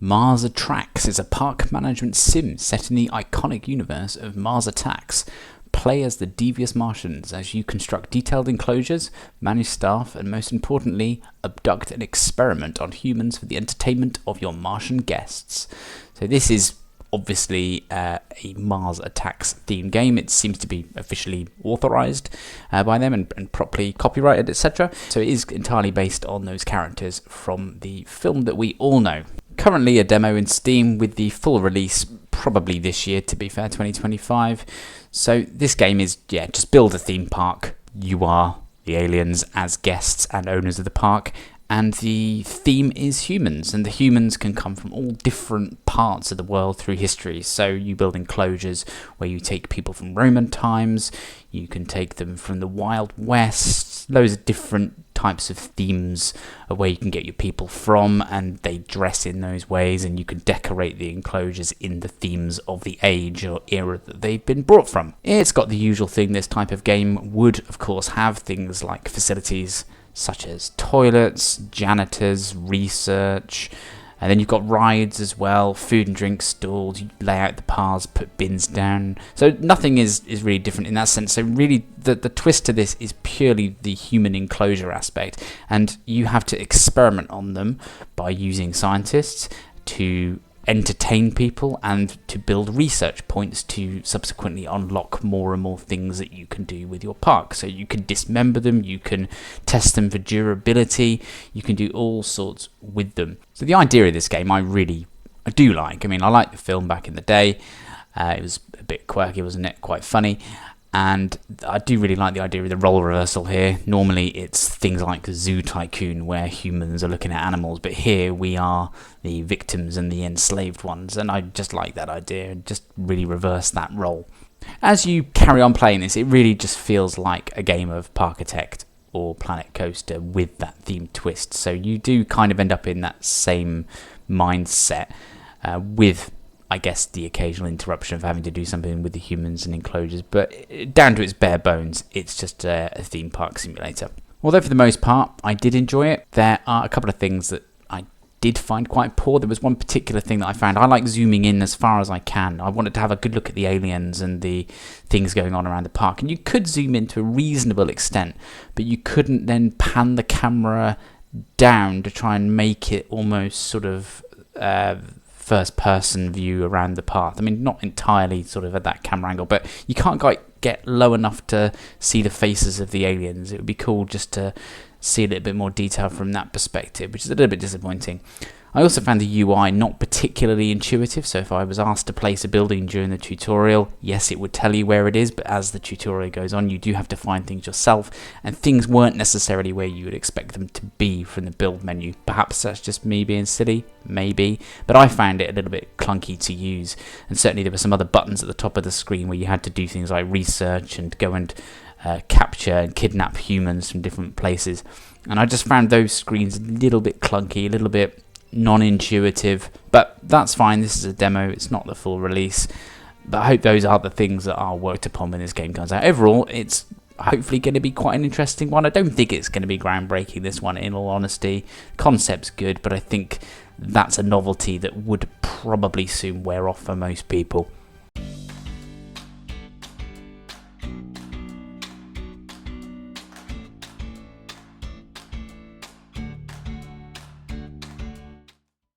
Mars Attacks is a park management sim set in the iconic universe of Mars Attacks. Play as the devious Martians as you construct detailed enclosures, manage staff, and most importantly, abduct and experiment on humans for the entertainment of your Martian guests. So this is obviously a Mars Attacks themed game. It seems to be officially authorized by them and properly copyrighted, etc. So it is entirely based on those characters from the film that we all know. Currently a demo in Steam with the full release probably this year, to be fair, 2025. So this game is, just build a theme park. You are the aliens as guests and owners of the park, and the theme is humans, and the humans can come from all different parts of the world through history. So you build enclosures where you take people from Roman times, you can take them from the Wild West, loads of different types of themes of where you can get your people from, and they dress in those ways, and you can decorate the enclosures in the themes of the age or era that they've been brought from. It's got the usual thing this type of game would, of course, have things like facilities such as toilets, janitors, research, and then you've got rides as well, food and drink stalls, you lay out the paths, put bins down. So nothing is really different in that sense. So really the twist to this is purely the human enclosure aspect, and you have to experiment on them by using scientists to entertain people and to build research points to subsequently unlock more and more things that you can do with your park. So you can dismember them, you can test them for durability, you can do all sorts with them. So the idea of this game I do like. I mean, I liked the film back in the day. It was a bit quirky, wasn't it? Quite funny. And I do really like the idea of the role reversal here. Normally it's things like Zoo Tycoon where humans are looking at animals, but here we are the victims and the enslaved ones, and I just like that idea and just really reverse that role. As you carry on playing this, it really just feels like a game of Parkitect or Planet Coaster with that theme twist. So you do kind of end up in that same mindset with, I guess, the occasional interruption of having to do something with the humans and enclosures, but down to its bare bones, it's just a theme park simulator. Although for the most part, I did enjoy it, there are a couple of things that I did find quite poor. There was one particular thing that I found. I like zooming in as far as I can. I wanted to have a good look at the aliens and the things going on around the park, and you could zoom in to a reasonable extent, but you couldn't then pan the camera down to try and make it almost sort of first person view around the path. I mean, not entirely sort of at that camera angle, but you can't quite get low enough to see the faces of the aliens. It would be cool just to see a little bit more detail from that perspective, which is a little bit disappointing. I also found the UI not particularly intuitive, so if I was asked to place a building during the tutorial, yes, it would tell you where it is, but as the tutorial goes on, you do have to find things yourself, and things weren't necessarily where you would expect them to be from the build menu. Perhaps that's just me being silly, maybe, but I found it a little bit clunky to use, and certainly there were some other buttons at the top of the screen where you had to do things like research and go and capture and kidnap humans from different places, and I just found those screens a little bit clunky, a little bit non-intuitive, but that's fine. This is a demo, it's not the full release, but I hope those are the things that are worked upon when this game comes out. Overall, it's hopefully going to be quite an interesting one. I don't think it's going to be groundbreaking, this one, in all honesty. Concept's good, but I think that's a novelty that would probably soon wear off for most people.